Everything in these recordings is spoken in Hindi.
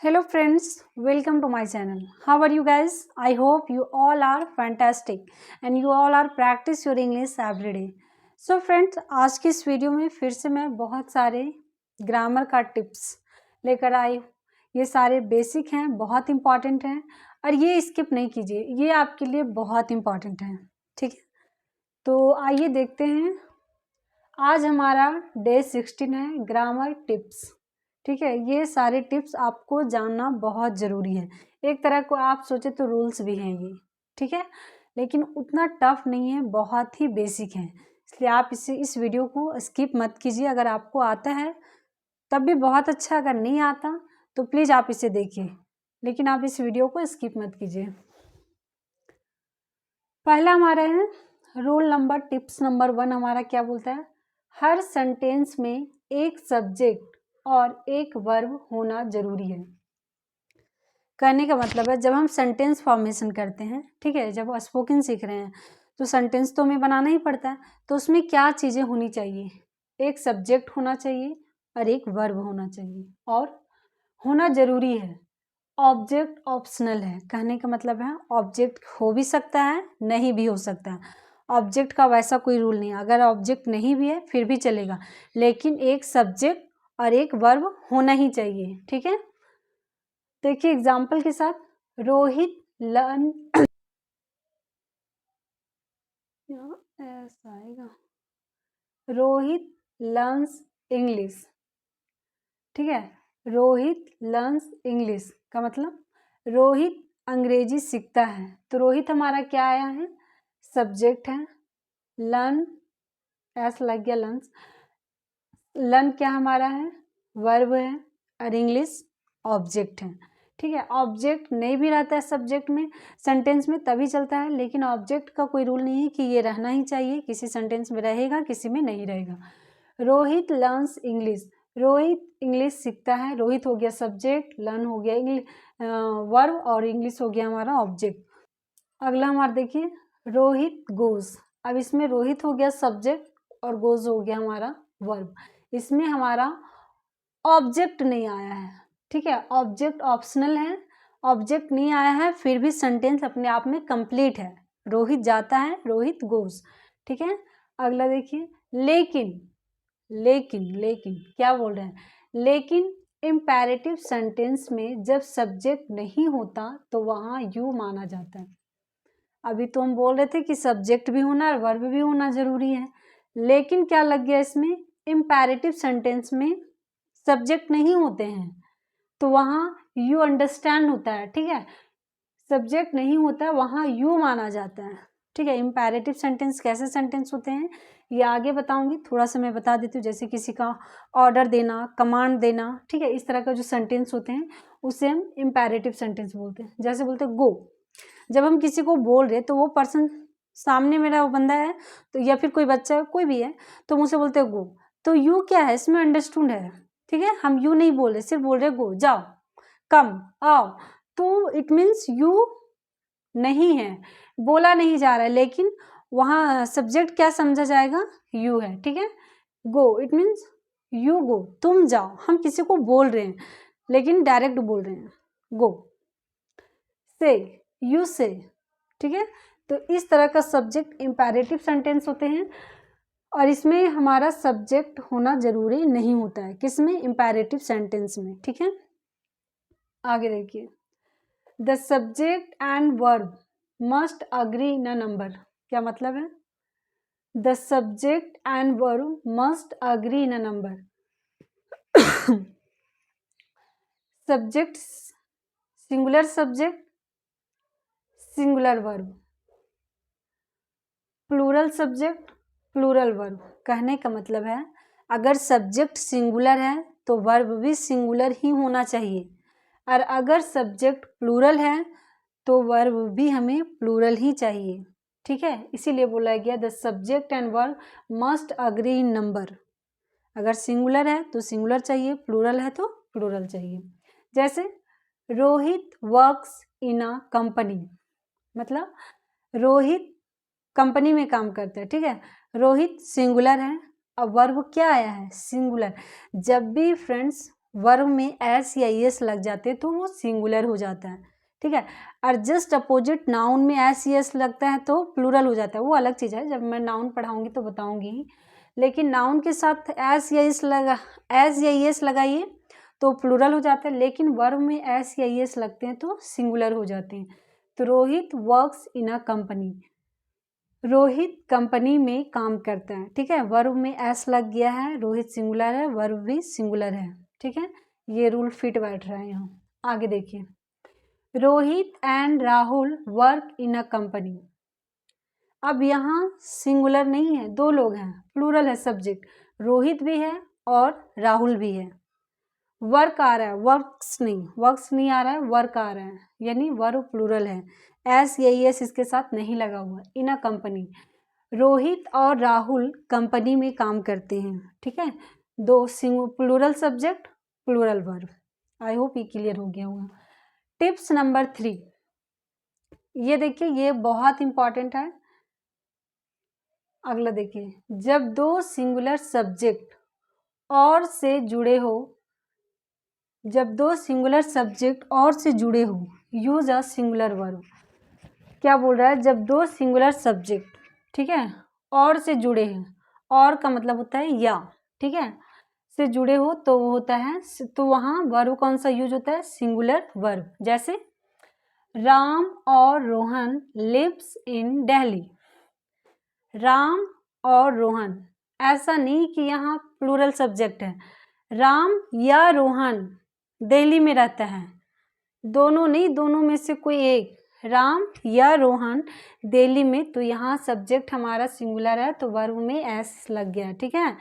Hello friends, welcome to my channel. How are you guys? I hope you all are fantastic and you all are practice your English every day. So friends, आज की इस वीडियो में फिर से मैं बहुत सारे ग्रामर का टिप्स लेकर आई। ये सारे बेसिक हैं, बहुत इंपॉर्टेंट हैं और ये स्किप नहीं कीजिए, ये आपके लिए बहुत इंपॉर्टेंट है। ठीक है, तो आइए देखते हैं। आज हमारा डे 16 है, ग्रामर टिप्स। ठीक है, ये सारे टिप्स आपको जानना बहुत ज़रूरी है। एक तरह को आप सोचे तो रूल्स भी हैं ये, ठीक है, लेकिन उतना टफ नहीं है, बहुत ही बेसिक है। इसलिए आप इस वीडियो को स्किप मत कीजिए। अगर आपको आता है तब भी बहुत अच्छा, अगर नहीं आता तो प्लीज़ आप इसे देखिए, लेकिन आप इस वीडियो को स्किप मत कीजिए। पहला हमारा है रूल नंबर, टिप्स नंबर 1 हमारा क्या बोलता है, हर सेंटेंस में एक सब्जेक्ट और एक वर्ब होना जरूरी है। कहने का मतलब है जब हम सेंटेंस फॉर्मेशन करते हैं, ठीक है, जब स्पोकन सीख रहे हैं तो सेंटेंस तो हमें बनाना ही पड़ता है। तो उसमें क्या चीज़ें होनी चाहिए, एक सब्जेक्ट होना चाहिए और एक वर्ब होना चाहिए, और होना जरूरी है। ऑब्जेक्ट ऑप्शनल है, कहने का मतलब है ऑब्जेक्ट हो भी सकता है, नहीं भी हो सकता है। ऑब्जेक्ट का वैसा कोई रूल नहीं है, अगर ऑब्जेक्ट नहीं भी है फिर भी चलेगा, लेकिन एक सब्जेक्ट और एक वर्ब होना ही चाहिए। ठीक है, देखिए एग्जाम्पल के साथ, रोहित लर्न ऐसा आएगा, रोहित लर्न्स इंग्लिश। ठीक है, रोहित लर्न्स इंग्लिश का मतलब रोहित अंग्रेजी सीखता है। तो रोहित हमारा क्या आया है, सब्जेक्ट है। लर्न ऐसा लग गया लर्न्स, लर्न क्या हमारा है, वर्ब है, और इंग्लिश ऑब्जेक्ट है। ठीक है, ऑब्जेक्ट नहीं भी रहता है सब्जेक्ट में, सेंटेंस में तभी चलता है, लेकिन ऑब्जेक्ट का कोई रूल नहीं है कि ये रहना ही चाहिए, किसी सेंटेंस में रहेगा किसी में नहीं रहेगा। Rohit learns English, Rohit English सीखता है। रोहित हो गया सब्जेक्ट, लर्न हो गया इंग्लिश वर्ब, और इंग्लिश हो गया हमारा ऑब्जेक्ट। अगला हमारा देखिए, रोहित गोज। अब इसमें रोहित हो गया सब्जेक्ट और गोज हो गया हमारा वर्ब। इसमें हमारा ऑब्जेक्ट नहीं आया है। ठीक है, ऑब्जेक्ट ऑप्शनल है, ऑब्जेक्ट नहीं आया है, फिर भी सेंटेंस अपने आप में कंप्लीट है। रोहित जाता है, रोहित गोज। ठीक है, अगला देखिए, लेकिन लेकिन लेकिन क्या बोल रहे हैं, लेकिन इम्पेरेटिव सेंटेंस में जब सब्जेक्ट नहीं होता तो वहाँ यू माना जाता है। अभी तो हम बोल रहे थे कि सब्जेक्ट भी होना और वर्ब भी होना जरूरी है, लेकिन क्या लग गया इसमें, इम्पेरेटिव सेंटेंस में सब्जेक्ट नहीं होते हैं तो वहाँ यू अंडरस्टैंड होता है। ठीक है, सब्जेक्ट नहीं होता वहाँ यू माना जाता है। ठीक है, इम्पेरेटिव सेंटेंस कैसे सेंटेंस होते हैं ये आगे बताऊंगी, थोड़ा सा मैं बता देती हूँ। जैसे किसी का ऑर्डर देना, कमांड देना, ठीक है, इस तरह का जो सेंटेंस होते हैं उसे हम इम्पेरेटिव सेंटेंस बोलते हैं। जैसे बोलते हैं गो, जब हम किसी को बोल रहे तो वो पर्सन सामने मेरा वो बंदा है तो, या फिर कोई बच्चा है, कोई भी है, तो मुझसे बोलते हैं गो, तो यू क्या है इसमें, अंडरस्टूड है। ठीक है, हम यू नहीं बोल रहे, सिर्फ बोल रहे गो, जाओ, कम, आओ, तो इट मीन्स यू नहीं है, बोला नहीं जा रहा है, लेकिन वहाँ सब्जेक्ट क्या समझा जाएगा, यू है। ठीक है, go it means you go, तुम जाओ। हम किसी को बोल रहे हैं लेकिन डायरेक्ट बोल रहे हैं, गो। से, यू से। ठीक है, तो इस तरह का सब्जेक्ट इम्पेरेटिव सेंटेंस होते हैं, और इसमें हमारा सब्जेक्ट होना जरूरी नहीं होता है, किसमें, इम्पेरेटिव सेंटेंस में। ठीक है, आगे देखिए, the subject and verb must agree in a number. क्या मतलब है, the subject and verb must agree in a number. Subject singular subject, singular verb, plural subject, plural verb. कहने का मतलब है अगर सब्जेक्ट सिंगुलर है तो वर्ब भी सिंगुलर ही होना चाहिए, और अगर सब्जेक्ट प्लूरल है तो वर्ब भी हमें प्लूरल ही चाहिए। ठीक है, इसीलिए बोला गया the subject and verb must agree in number. अगर सिंगुलर है तो सिंगुलर चाहिए, प्लूरल है तो प्लूरल चाहिए। जैसे Rohit works in a company, मतलब रोहित कंपनी में काम करते हैं। ठीक है, रोहित सिंगुलर है, अब वर्ब क्या आया है, सिंगुलर। जब भी फ्रेंड्स वर्ब में एस या एस लग जाते हैं तो वो सिंगुलर हो जाता है, ठीक है। और जस्ट अपोजिट नाउन में एस या एस लगता है तो प्लूरल हो जाता है, वो अलग चीज़ है, जब मैं नाउन पढ़ाऊंगी तो बताऊंगी। लेकिन नाउन के साथ एस या एस लगाइए तो प्लूरल हो जाता है, लेकिन वर्ब में एस या एस लगते हैं तो सिंगुलर हो जाते हैं। तो Rohit works in a company, Rohit company में काम करता है, ठीक है। वर्ब में एस लग गया है, रोहित सिंगुलर है, वर्ब भी सिंगुलर है, ठीक है। ये रूल फिट बैठ रहा है यहाँ। आगे देखिए, Rohit and Rahul work in a company. अब यहाँ सिंगुलर नहीं है, दो लोग हैं, प्लूरल है सब्जेक्ट, रोहित भी है और राहुल भी है। वर्क आ रहा है, वर्क्स नहीं आ रहा है, वर्क आ रहा है, यानी वर्ब प्लूरल है, एस या एस इसके साथ नहीं लगा हुआ। इन अ कंपनी, रोहित और राहुल कंपनी में काम करते हैं, ठीक है। दो plural subject, plural verb. I hope ये क्लियर हो गया होगा। टिप्स नंबर 3, ये देखिए, ये बहुत इंपॉर्टेंट है। अगला देखिए, जब दो सिंगुलर सब्जेक्ट और से जुड़े हो, जब दो सिंगुलर सब्जेक्ट और से जुड़े हो, यूज अ सिंगुलर वर्ब। क्या बोल रहा है, जब दो सिंगुलर सब्जेक्ट, ठीक है, और से जुड़े हैं, और का मतलब होता है या, ठीक है, से जुड़े हो तो वो होता है, तो वहाँ वर्ब कौन सा यूज होता है, सिंगुलर वर्ब। जैसे राम और रोहन लिव्स इन दिल्ली, राम और रोहन, ऐसा नहीं कि यहाँ प्लूरल सब्जेक्ट है, राम या रोहन दिल्ली में रहता है, दोनों नहीं, दोनों में से कोई एक, राम या रोहन दिल्ली में, तो यहाँ सब्जेक्ट हमारा सिंगुलर है तो वर्ब में एस लग गया, ठीक है।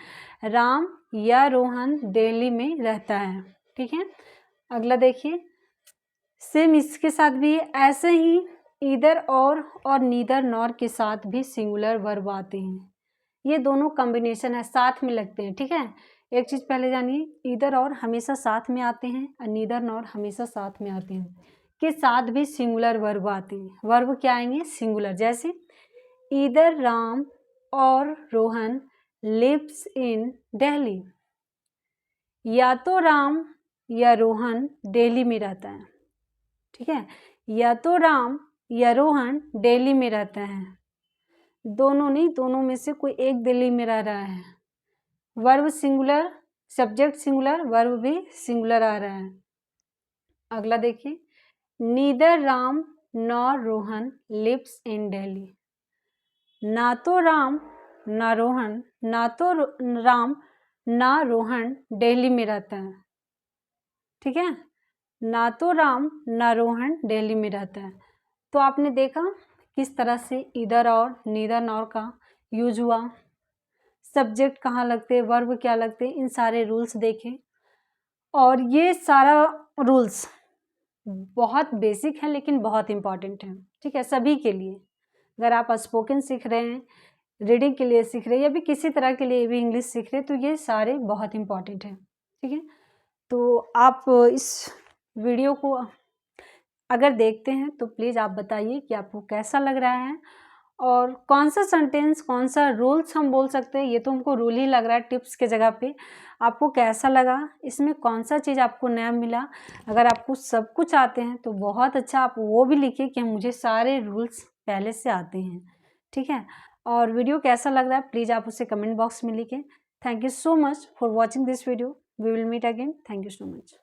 राम या रोहन दिल्ली में रहता है, ठीक है। अगला देखिए, सेम इसके साथ भी ऐसे ही ईदर और नीदर नॉर के साथ भी सिंगुलर वर्ब आते हैं। ये दोनों कॉम्बिनेशन है, साथ में लगते हैं, ठीक है। एक चीज़ पहले जानिए, ईदर और हमेशा साथ में आते हैं और नीदर नॉर हमेशा साथ में आते हैं, के साथ भी सिंगुलर वर्ब आते हैं। वर्ब क्या आएंगे, सिंगुलर। जैसे ईदर राम और रोहन लिव्स इन दिल्ली, या तो राम या रोहन दिल्ली में रहता है, ठीक है। या तो राम या रोहन दिल्ली में रहता है, दोनों नहीं, दोनों में से कोई एक दिल्ली में रह रहा है। Verb singular, subject singular, verb भी सिंगुलर आ रहा है। अगला देखिए, neither Ram nor Rohan lives in Delhi, ना तो राम ना रोहन, ना तो राम ना रोहन दिल्ली में रहता है, ठीक है। ना तो राम ना रोहन दिल्ली में रहता है। तो आपने देखा किस तरह से इधर और नीदर नॉर का यूज हुआ, सब्जेक्ट कहाँ लगते हैं, वर्ब क्या लगते हैं, इन सारे रूल्स देखें। और ये सारा रूल्स बहुत बेसिक है लेकिन बहुत इम्पॉर्टेंट है, ठीक है, सभी के लिए। अगर आप स्पोकन सीख रहे हैं, रीडिंग के लिए सीख रहे हैं, या भी किसी तरह के लिए भी इंग्लिश सीख रहे हैं, तो ये सारे बहुत इम्पॉर्टेंट हैं, ठीक है। तो आप इस वीडियो को अगर देखते हैं तो प्लीज़ आप बताइए कि आपको कैसा लग रहा है, और कौन सा सेंटेंस, कौन सा रूल्स हम बोल सकते हैं, ये तो हमको रूल ही लग रहा है टिप्स के जगह पे। आपको कैसा लगा, इसमें कौन सा चीज़ आपको नया मिला। अगर आपको सब कुछ आते हैं तो बहुत अच्छा, आप वो भी लिखिए कि मुझे सारे रूल्स पहले से आते हैं, ठीक है। और वीडियो कैसा लग रहा है प्लीज़ आप उसे कमेंट बॉक्स में लिखें। Thank you so much for watching this video, we will meet again, thank you so much.